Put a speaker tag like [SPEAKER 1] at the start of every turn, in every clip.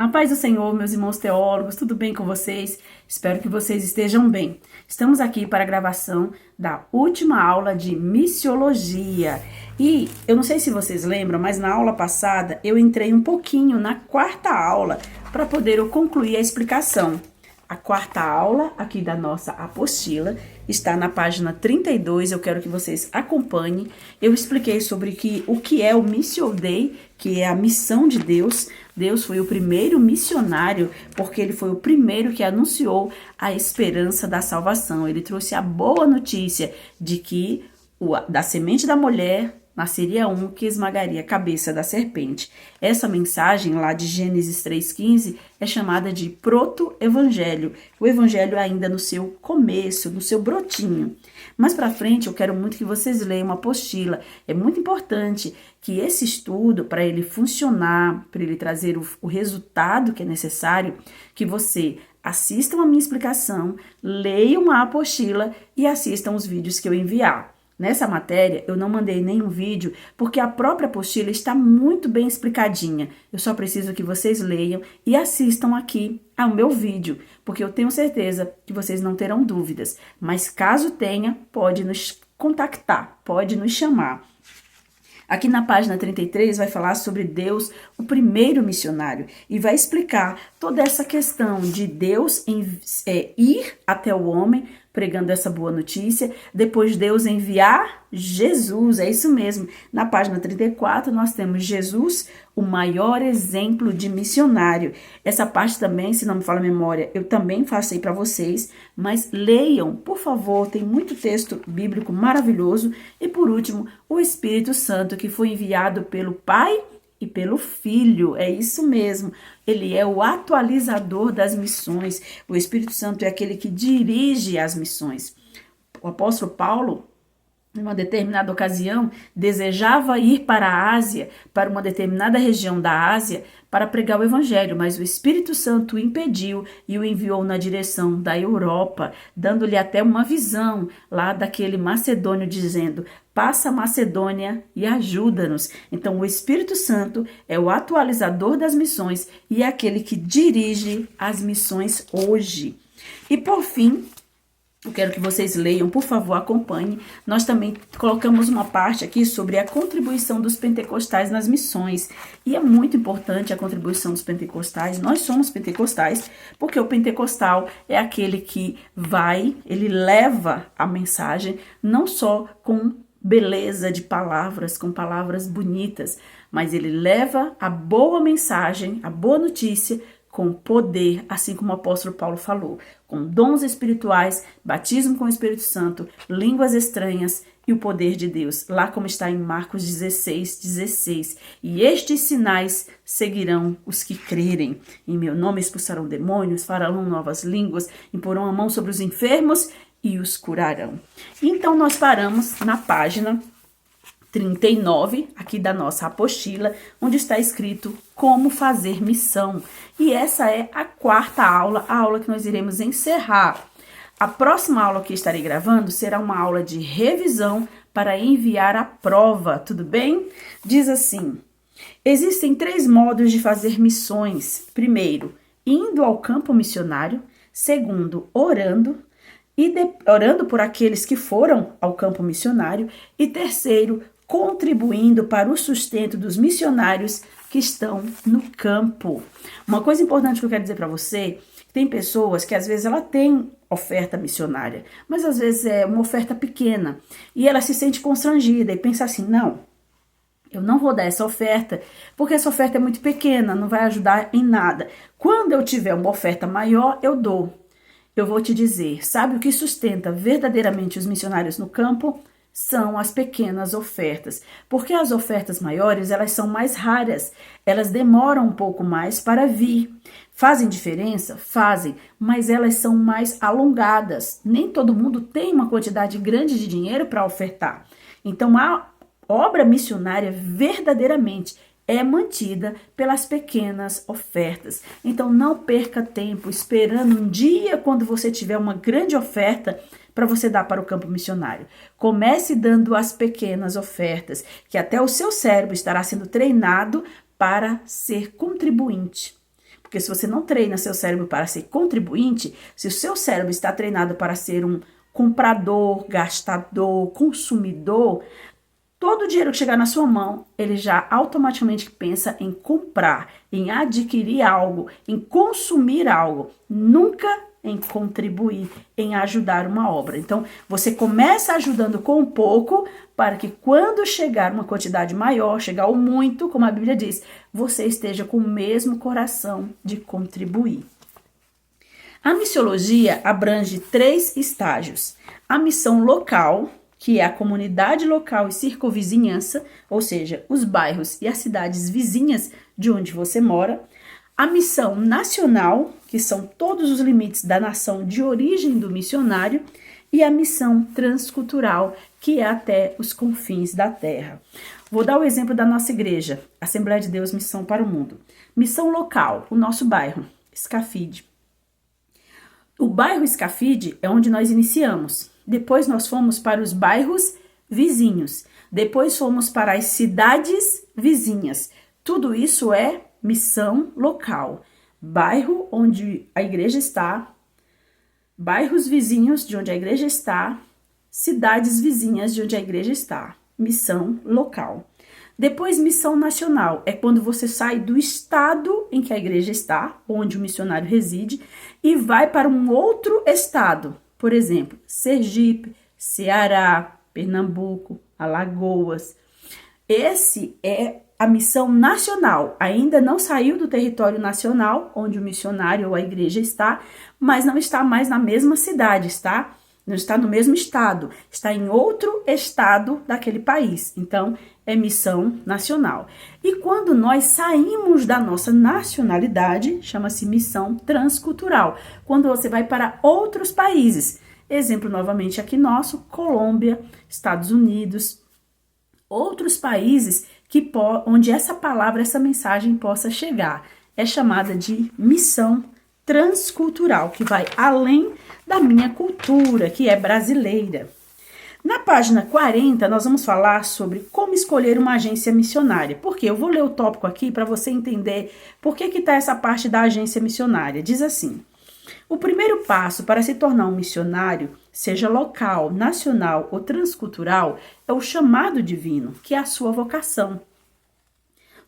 [SPEAKER 1] A paz do Senhor, meus irmãos teólogos, tudo bem com vocês? Espero que vocês estejam bem. Estamos aqui para a gravação da última aula de missiologia. E eu não sei se vocês lembram, mas na aula passada eu entrei um pouquinho na quarta aula para poder eu concluir a explicação. A quarta aula aqui da nossa apostila está na página 32, eu quero que vocês acompanhem. Eu expliquei sobre o que é o Missio Dei, que é a missão de Deus. Deus foi o primeiro missionário, porque ele foi o primeiro que anunciou a esperança da salvação. Ele trouxe a boa notícia de que da semente da mulher nasceria um que esmagaria a cabeça da serpente. Essa mensagem lá de Gênesis 3,15 é chamada de proto-evangelho. O evangelho ainda no seu começo, no seu brotinho. Mais para frente eu quero muito que vocês leiam uma apostila. É muito importante que esse estudo, para ele funcionar, para ele trazer o resultado que é necessário, que você assistam a minha explicação, leiam a apostila e assistam os vídeos que eu enviar. Nessa matéria, eu não mandei nenhum vídeo, porque a própria apostila está muito bem explicadinha. Eu só preciso que vocês leiam e assistam aqui ao meu vídeo, porque eu tenho certeza que vocês não terão dúvidas. Mas caso tenha, pode nos contactar, pode nos chamar. Aqui na página 33 vai falar sobre Deus, o primeiro missionário, e vai explicar toda essa questão de Deus ir até o homem, pregando essa boa notícia, depois Deus enviar Jesus, é isso mesmo. Na página 34 nós temos Jesus, o maior exemplo de missionário. Essa parte também, se não me falha a memória, eu também passei para vocês, mas leiam, por favor, tem muito texto bíblico maravilhoso. E por último, o Espírito Santo, que foi enviado pelo Pai e pelo Filho, é isso mesmo. Ele é o atualizador das missões. O Espírito Santo é aquele que dirige as missões. O apóstolo Paulo, em uma determinada ocasião, desejava ir para a Ásia, para uma determinada região da Ásia, para pregar o evangelho, mas o Espírito Santo o impediu e o enviou na direção da Europa, dando-lhe até uma visão lá daquele macedônio, dizendo: passa a Macedônia e ajuda-nos. Então, o Espírito Santo é o atualizador das missões e é aquele que dirige as missões hoje. E por fim, eu quero que vocês leiam, por favor, acompanhem. Nós também colocamos uma parte aqui sobre a contribuição dos pentecostais nas missões. E é muito importante a contribuição dos pentecostais. Nós somos pentecostais, porque o pentecostal é aquele que ele leva a mensagem, não só com beleza de palavras, com palavras bonitas, mas ele leva a boa mensagem, a boa notícia, com poder, assim como o apóstolo Paulo falou, com dons espirituais, batismo com o Espírito Santo, línguas estranhas e o poder de Deus, lá como está em Marcos 16:16. E estes sinais seguirão os que crerem. Em meu nome expulsarão demônios, falarão novas línguas, imporão a mão sobre os enfermos e os curarão. Então nós paramos na página 39, aqui da nossa apostila, onde está escrito como fazer missão. E essa é a quarta aula, a aula que nós iremos encerrar. A próxima aula que estarei gravando será uma aula de revisão para enviar a prova, tudo bem? Diz assim: existem 3 modos de fazer missões. Primeiro, indo ao campo missionário. Segundo, orando por aqueles que foram ao campo missionário. E terceiro, contribuindo para o sustento dos missionários que estão no campo. Uma coisa importante que eu quero dizer para você, tem pessoas que às vezes ela tem oferta missionária, mas às vezes é uma oferta pequena e ela se sente constrangida e pensa assim: não, eu não vou dar essa oferta porque essa oferta é muito pequena, não vai ajudar em nada. Quando eu tiver uma oferta maior, eu dou. Eu vou te dizer, sabe o que sustenta verdadeiramente os missionários no campo? São as pequenas ofertas, porque as ofertas maiores, elas são mais raras, elas demoram um pouco mais para vir. Fazem diferença? Fazem, mas elas são mais alongadas. Nem todo mundo tem uma quantidade grande de dinheiro para ofertar. Então, a obra missionária verdadeiramente é mantida pelas pequenas ofertas. Então, não perca tempo esperando um dia quando você tiver uma grande oferta para você dar para o campo missionário. Comece dando as pequenas ofertas, que até o seu cérebro estará sendo treinado para ser contribuinte. Porque se você não treina seu cérebro para ser contribuinte, se o seu cérebro está treinado para ser um comprador, gastador, consumidor, todo o dinheiro que chegar na sua mão, ele já automaticamente pensa em comprar, em adquirir algo, em consumir algo, nunca em contribuir, em ajudar uma obra. Então, você começa ajudando com um pouco, para que quando chegar uma quantidade maior, chegar ao muito, como a Bíblia diz, você esteja com o mesmo coração de contribuir. A missiologia abrange 3 estágios. A missão local, que é a comunidade local e circunvizinhança, ou seja, os bairros e as cidades vizinhas de onde você mora. A missão nacional, que são todos os limites da nação de origem do missionário, e a missão transcultural, que é até os confins da terra. Vou dar o exemplo da nossa igreja, Assembleia de Deus Missão para o Mundo. Missão local, o nosso bairro, Scafide. O bairro Scafide é onde nós iniciamos. Depois nós fomos para os bairros vizinhos. Depois fomos para as cidades vizinhas. Tudo isso é missão local. Bairro onde a igreja está, bairros vizinhos de onde a igreja está, cidades vizinhas de onde a igreja está. Missão local. Depois, missão nacional, é quando você sai do estado em que a igreja está, onde o missionário reside, e vai para um outro estado. Por exemplo, Sergipe, Ceará, Pernambuco, Alagoas. Esse é a missão nacional. Ainda não saiu do território nacional, onde o missionário ou a igreja está, mas não está mais na mesma cidade, está? Não está no mesmo estado, está em outro estado daquele país. Então, é missão nacional. E quando nós saímos da nossa nacionalidade, chama-se missão transcultural. Quando você vai para outros países. Exemplo novamente aqui nosso, Colômbia, Estados Unidos, outros países onde essa palavra, essa mensagem possa chegar. É chamada de missão transcultural, que vai além da minha cultura, que é brasileira. Na página 40, nós vamos falar sobre como escolher uma agência missionária. Por quê? Eu vou ler o tópico aqui para você entender por que está essa parte da agência missionária. Diz assim: o primeiro passo para se tornar um missionário, seja local, nacional ou transcultural, é o chamado divino, que é a sua vocação.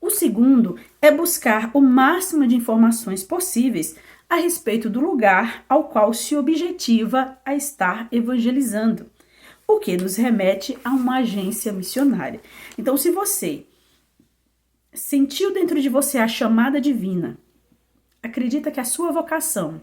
[SPEAKER 1] O segundo é buscar o máximo de informações possíveis a respeito do lugar ao qual se objetiva a estar evangelizando, o que nos remete a uma agência missionária. Então, se você sentiu dentro de você a chamada divina, acredita que a sua vocação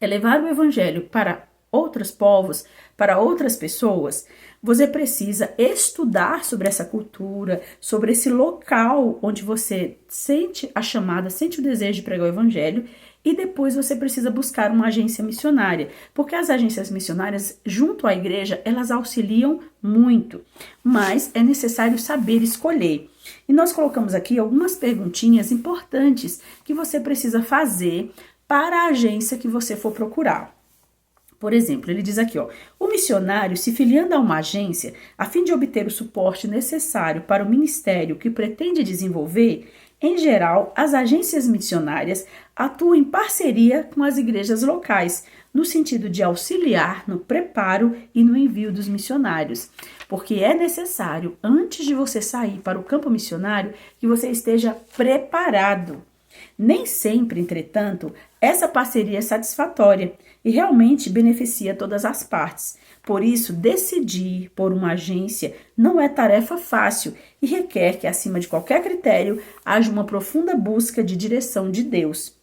[SPEAKER 1] é levar o evangelho para outros povos, para outras pessoas, você precisa estudar sobre essa cultura, sobre esse local onde você sente a chamada, sente o desejo de pregar o evangelho, e depois você precisa buscar uma agência missionária, porque as agências missionárias, junto à igreja, elas auxiliam muito, mas é necessário saber escolher. E nós colocamos aqui algumas perguntinhas importantes que você precisa fazer para a agência que você for procurar. Por exemplo, ele diz aqui, o missionário se filiando a uma agência a fim de obter o suporte necessário para o ministério que pretende desenvolver, em geral, as agências missionárias atuam em parceria com as igrejas locais, no sentido de auxiliar no preparo e no envio dos missionários, porque é necessário, antes de você sair para o campo missionário, que você esteja preparado. Nem sempre, entretanto, essa parceria é satisfatória e realmente beneficia todas as partes. Por isso, decidir por uma agência não é tarefa fácil e requer que, acima de qualquer critério, haja uma profunda busca de direção de Deus.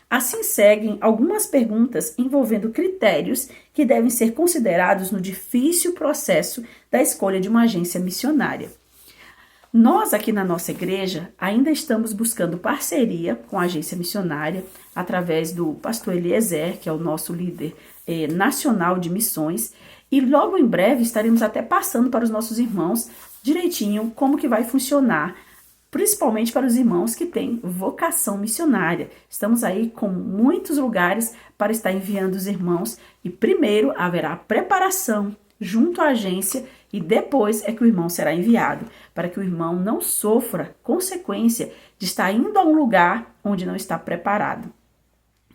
[SPEAKER 1] Assim seguem algumas perguntas envolvendo critérios que devem ser considerados no difícil processo da escolha de uma agência missionária. Nós aqui na nossa igreja ainda estamos buscando parceria com a agência missionária através do pastor Eliezer, que é o nosso líder nacional de missões, e logo em breve estaremos até passando para os nossos irmãos direitinho como que vai funcionar, principalmente para os irmãos que têm vocação missionária. Estamos aí com muitos lugares para estar enviando os irmãos e primeiro haverá preparação, junto à agência e depois é que o irmão será enviado, para que o irmão não sofra consequência de estar indo a um lugar onde não está preparado.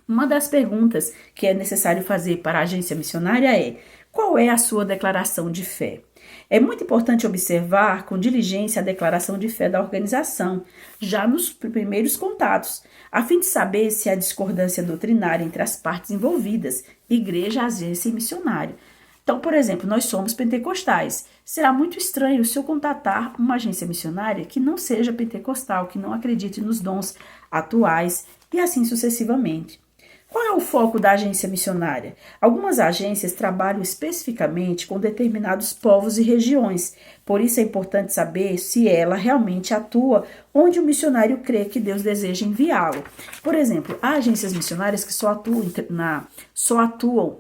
[SPEAKER 1] Uma das perguntas que é necessário fazer para a agência missionária é: qual é a sua declaração de fé? É muito importante observar com diligência a declaração de fé da organização, já nos primeiros contatos, a fim de saber se há discordância doutrinária entre as partes envolvidas, igreja, agência e missionário. Então, por exemplo, nós somos pentecostais. Será muito estranho se eu contatar uma agência missionária que não seja pentecostal, que não acredite nos dons atuais e assim sucessivamente. Qual é o foco da agência missionária? Algumas agências trabalham especificamente com determinados povos e regiões, por isso é importante saber se ela realmente atua onde o missionário crê que Deus deseja enviá-lo. Por exemplo, há agências missionárias que só atuam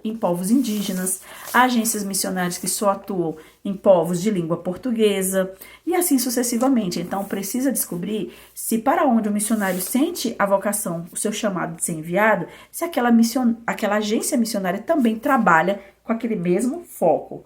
[SPEAKER 1] em povos indígenas, há agências missionárias que só atuam em povos de língua portuguesa e assim sucessivamente. Então, precisa descobrir se para onde o missionário sente a vocação, o seu chamado de ser enviado, se aquela agência missionária também trabalha com aquele mesmo foco.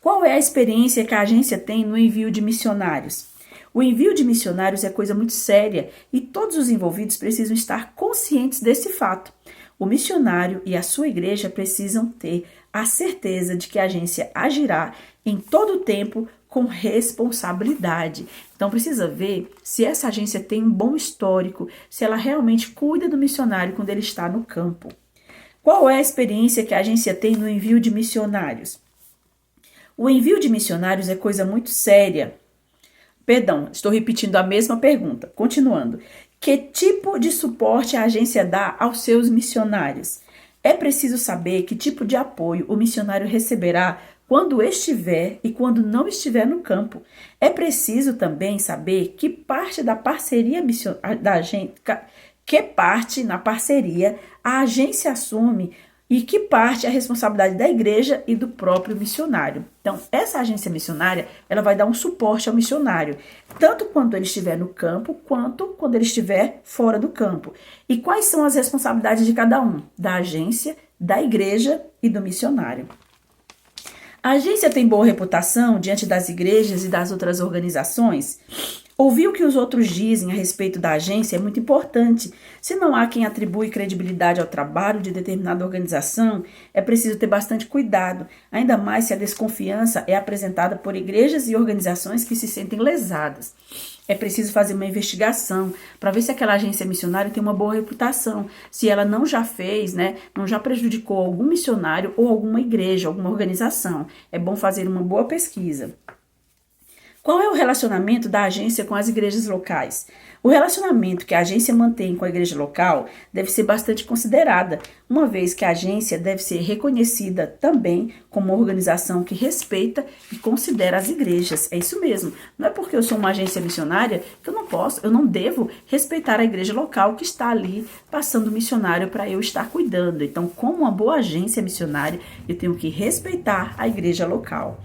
[SPEAKER 1] Qual é a experiência que a agência tem no envio de missionários? O envio de missionários é coisa muito séria e todos os envolvidos precisam estar conscientes desse fato. O missionário e a sua igreja precisam ter a certeza de que a agência agirá em todo o tempo com responsabilidade. Então precisa ver se essa agência tem um bom histórico, se ela realmente cuida do missionário quando ele está no campo. Qual é a experiência que a agência tem no envio de missionários? O envio de missionários é coisa muito séria. Perdão, estou repetindo a mesma pergunta. Continuando. Que tipo de suporte a agência dá aos seus missionários? É preciso saber que tipo de apoio o missionário receberá quando estiver e quando não estiver no campo. É preciso também saber que parte da parceria na parceria a agência assume e que parte é a responsabilidade da igreja e do próprio missionário. Então, essa agência missionária, ela vai dar um suporte ao missionário, tanto quando ele estiver no campo, quanto quando ele estiver fora do campo. E quais são as responsabilidades de cada um? Da agência, da igreja e do missionário. A agência tem boa reputação diante das igrejas e das outras organizações? Ouvir o que os outros dizem a respeito da agência é muito importante. Se não há quem atribui credibilidade ao trabalho de determinada organização, é preciso ter bastante cuidado, ainda mais se a desconfiança é apresentada por igrejas e organizações que se sentem lesadas. É preciso fazer uma investigação para ver se aquela agência missionária tem uma boa reputação, se ela não já fez, não já prejudicou algum missionário ou alguma igreja, alguma organização. É bom fazer uma boa pesquisa. Qual é o relacionamento da agência com as igrejas locais? O relacionamento que a agência mantém com a igreja local deve ser bastante considerada, uma vez que a agência deve ser reconhecida também como uma organização que respeita e considera as igrejas. É isso mesmo. Não é porque eu sou uma agência missionária que eu não devo respeitar a igreja local que está ali passando missionário para eu estar cuidando. Então, como uma boa agência missionária, eu tenho que respeitar a igreja local.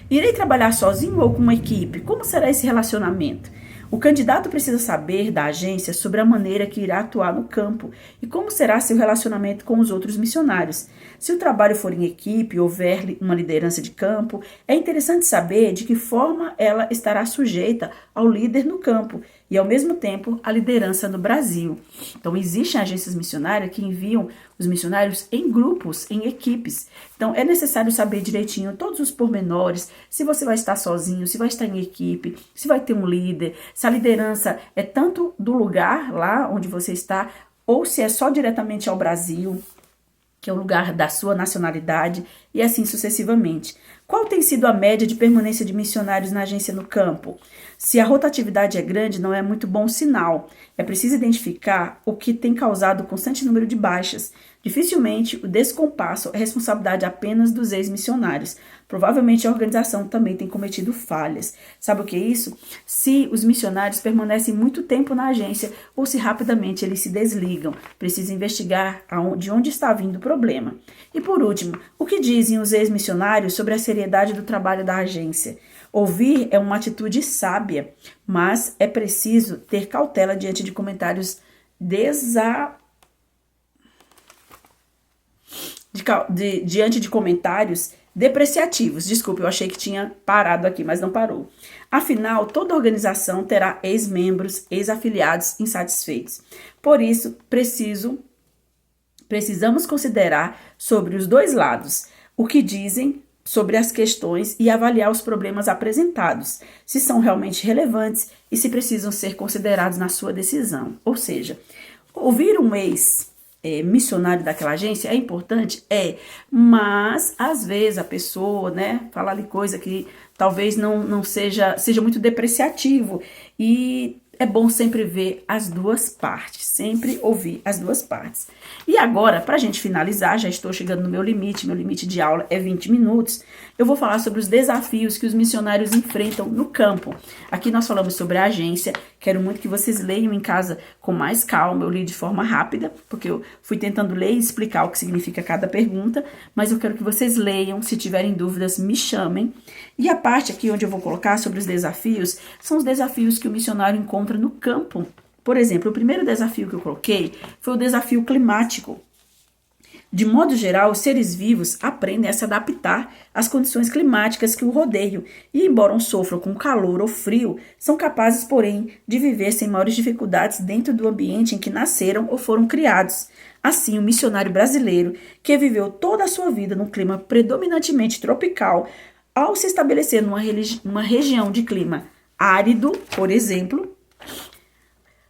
[SPEAKER 1] Irei trabalhar sozinho ou com uma equipe? Como será esse relacionamento? O candidato precisa saber da agência sobre a maneira que irá atuar no campo e como será seu relacionamento com os outros missionários. Se o trabalho for em equipe e houver uma liderança de campo, é interessante saber de que forma ela estará sujeita ao líder no campo e, ao mesmo tempo, à liderança no Brasil. Então, existem agências missionárias que enviam os missionários em grupos, em equipes. Então, é necessário saber direitinho todos os pormenores, se você vai estar sozinho, se vai estar em equipe, se vai ter um líder, se a liderança é tanto do lugar lá onde você está, ou se é só diretamente ao Brasil, que é o lugar da sua nacionalidade, e assim sucessivamente. Qual tem sido a média de permanência de missionários na agência no campo? Se a rotatividade é grande, não é muito bom sinal. É preciso identificar o que tem causado o constante número de baixas. Dificilmente o descompasso é responsabilidade apenas dos ex-missionários. Provavelmente a organização também tem cometido falhas. Sabe o que é isso? Se os missionários permanecem muito tempo na agência ou se rapidamente eles se desligam. Precisa investigar de onde está vindo o problema. E por último, o que dizem os ex-missionários sobre a seriedade do trabalho da agência? Ouvir é uma atitude sábia, mas é preciso ter cautela diante de comentários diante de comentários depreciativos. Desculpe, eu achei que tinha parado aqui, mas não parou. Afinal, toda organização terá ex-membros, ex-afiliados insatisfeitos. Por isso, precisamos considerar sobre os dois lados o que dizem sobre as questões e avaliar os problemas apresentados, se são realmente relevantes e se precisam ser considerados na sua decisão. Ou seja, ouvir um missionário daquela agência é importante? Mas às vezes a pessoa, fala ali coisa que talvez não seja muito depreciativo, e é bom sempre ver as duas partes, sempre ouvir as duas partes. E agora, para a gente finalizar, já estou chegando no meu limite de aula é 20 minutos, eu vou falar sobre os desafios que os missionários enfrentam no campo. Aqui nós falamos sobre a agência, quero muito que vocês leiam em casa com mais calma, eu li de forma rápida, porque eu fui tentando ler e explicar o que significa cada pergunta, mas eu quero que vocês leiam, se tiverem dúvidas, me chamem. E a parte aqui onde eu vou colocar sobre os desafios, são os desafios que o missionário encontra no campo. Por exemplo, o primeiro desafio que eu coloquei foi o desafio climático. De modo geral, os seres vivos aprendem a se adaptar às condições climáticas que o rodeiam e, embora sofram com calor ou frio, são capazes, porém, de viver sem maiores dificuldades dentro do ambiente em que nasceram ou foram criados. Assim, o missionário brasileiro, que viveu toda a sua vida num clima predominantemente tropical, ao se estabelecer numa região de clima árido, por exemplo,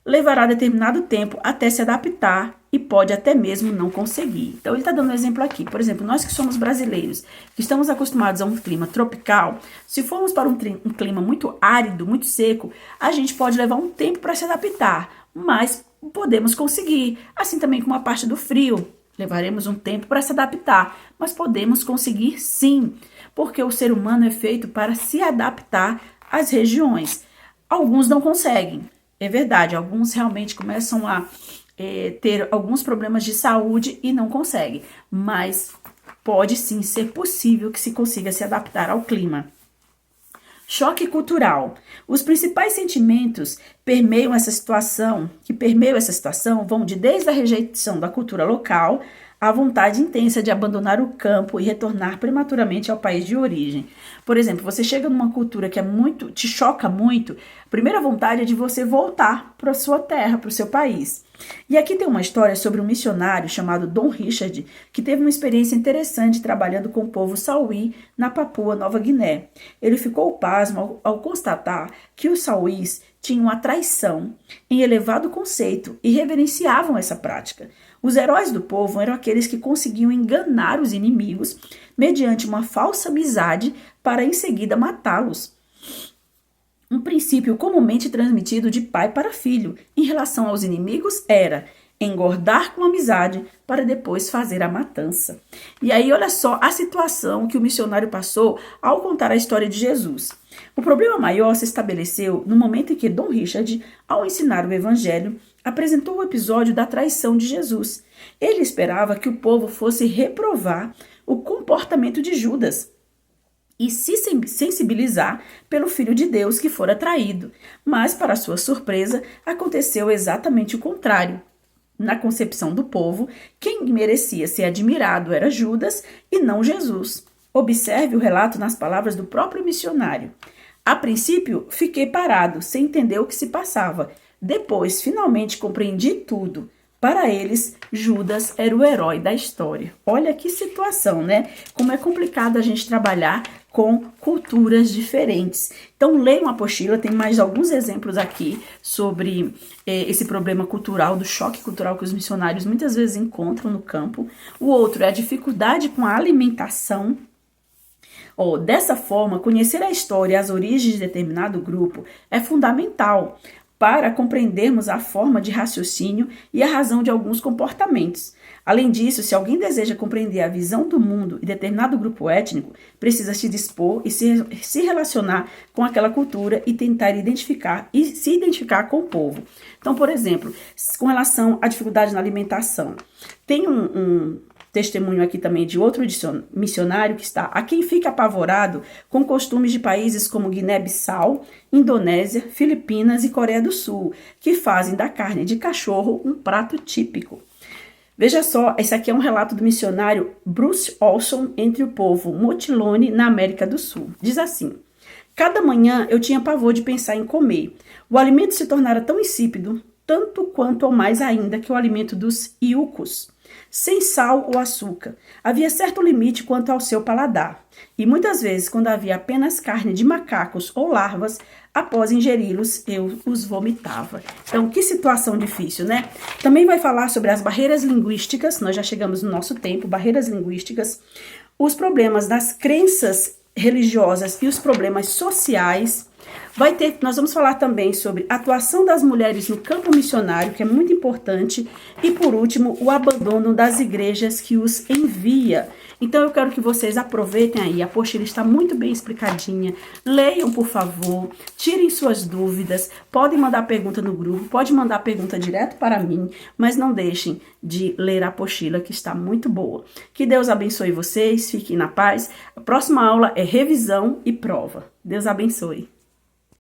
[SPEAKER 1] levará determinado tempo até se adaptar e pode até mesmo não conseguir. Então, ele está dando um exemplo aqui. Por exemplo, nós que somos brasileiros, que estamos acostumados a um clima tropical, se formos para um clima muito árido, muito seco, a gente pode levar um tempo para se adaptar, mas podemos conseguir. Assim também com a parte do frio, levaremos um tempo para se adaptar, mas podemos conseguir sim, porque o ser humano é feito para se adaptar às regiões. Alguns não conseguem. É verdade, alguns realmente começam a ter alguns problemas de saúde e não conseguem, mas pode sim ser possível que se consiga se adaptar ao clima. Choque cultural. Os principais sentimentos que permeiam essa situação vão desde a rejeição da cultura local à vontade intensa de abandonar o campo e retornar prematuramente ao país de origem. Por exemplo, você chega numa cultura que te choca muito, a primeira vontade é de você voltar para a sua terra, para o seu país. E aqui tem uma história sobre um missionário chamado Dom Richard, que teve uma experiência interessante trabalhando com o povo Sauí na Papua Nova Guiné. Ele ficou pasmo ao constatar que os Sauís tinham a traição em elevado conceito e reverenciavam essa prática. Os heróis do povo eram aqueles que conseguiam enganar os inimigos mediante uma falsa amizade para em seguida matá-los. Um princípio comumente transmitido de pai para filho em relação aos inimigos era engordar com amizade para depois fazer a matança. E aí olha só a situação que o missionário passou ao contar a história de Jesus. O problema maior se estabeleceu no momento em que Dom Richard, ao ensinar o evangelho, apresentou o episódio da traição de Jesus. Ele esperava que o povo fosse reprovar o comportamento de Judas e se sensibilizar pelo Filho de Deus que fora traído. Mas, para sua surpresa, aconteceu exatamente o contrário. Na concepção do povo, quem merecia ser admirado era Judas e não Jesus. Observe o relato nas palavras do próprio missionário. A princípio, fiquei parado, sem entender o que se passava. Depois, finalmente compreendi tudo. Para eles, Judas era o herói da história. Olha que situação, né? Como é complicado a gente trabalhar com culturas diferentes. Então, leiam a apostila, tem mais alguns exemplos aqui sobre esse problema cultural, do choque cultural que os missionários muitas vezes encontram no campo. O outro é a dificuldade com a alimentação. Dessa forma, conhecer a história e as origens de determinado grupo é fundamental para compreendermos a forma de raciocínio e a razão de alguns comportamentos. Além disso, se alguém deseja compreender a visão do mundo e determinado grupo étnico, precisa se dispor e se relacionar com aquela cultura e tentar se identificar com o povo. Então, por exemplo, com relação à dificuldade na alimentação, tem um testemunho aqui também de outro missionário que está: a quem fica apavorado com costumes de países como Guiné-Bissau, Indonésia, Filipinas e Coreia do Sul, que fazem da carne de cachorro um prato típico. Veja só, esse aqui é um relato do missionário Bruce Olson entre o povo Motilone na América do Sul. Diz assim: cada manhã eu tinha pavor de pensar em comer. O alimento se tornara tão insípido, tanto quanto ou mais ainda que o alimento dos iucos, sem sal ou açúcar. Havia certo limite quanto ao seu paladar. E muitas vezes, quando havia apenas carne de macacos ou larvas, após ingeri-los, eu os vomitava. Então, que situação difícil, né? Também vai falar sobre as barreiras linguísticas, nós já chegamos no nosso tempo, barreiras linguísticas, os problemas das crenças religiosas e os problemas sociais. Nós vamos falar também sobre a atuação das mulheres no campo missionário, que é muito importante, e por último, o abandono das igrejas que os envia. Então eu quero que vocês aproveitem aí, a apostila está muito bem explicadinha, leiam por favor, tirem suas dúvidas, podem mandar pergunta no grupo, pode mandar pergunta direto para mim, mas não deixem de ler a apostila que está muito boa. Que Deus abençoe vocês, fiquem na paz. A próxima aula é revisão e prova. Deus abençoe.